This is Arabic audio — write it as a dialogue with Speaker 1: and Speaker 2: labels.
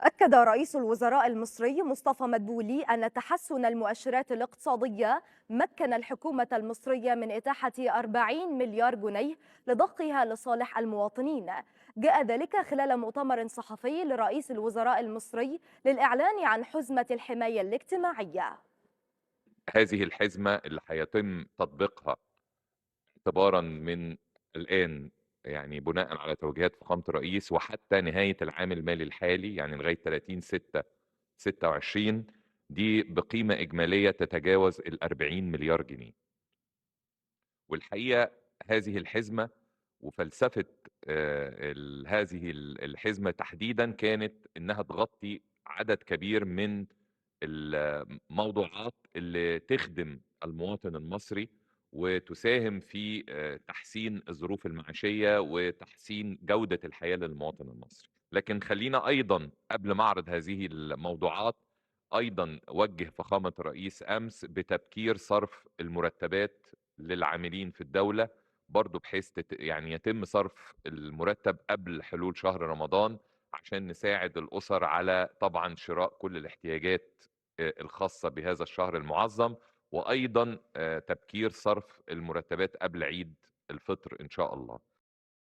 Speaker 1: أكد رئيس الوزراء المصري مصطفى مدبولي أن تحسن المؤشرات الاقتصادية مكن الحكومة المصرية من إتاحة 40 مليار جنيه لضخها لصالح المواطنين. جاء ذلك خلال مؤتمر صحفي لرئيس الوزراء المصري للإعلان عن حزمة الحماية الاجتماعية.
Speaker 2: هذه الحزمة اللي هيتم تطبيقها اعتبارا من الآن، يعني بناء على توجيهات فخامة الرئيس وحتى نهاية العام المالي الحالي، يعني لغاية 30/6/26، دي بقيمة إجمالية تتجاوز ال 40 مليار جنيه. والحقيقة هذه الحزمة وفلسفة هذه الحزمة تحديدا كانت إنها تغطي عدد كبير من الموضوعات اللي تخدم المواطن المصري وتساهم في تحسين الظروف المعيشية وتحسين جودة الحياة للمواطن المصري. لكن خلينا أيضا قبل ما أعرض هذه الموضوعات أيضا وجه فخامة الرئيس أمس بتبكير صرف المرتبات للعاملين في الدولة، برضو بحيث يعني يتم صرف المرتب قبل حلول شهر رمضان عشان نساعد الأسر على طبعا شراء كل الاحتياجات الخاصة بهذا الشهر المعظم، وأيضا تبكير صرف المرتبات قبل عيد الفطر إن شاء الله.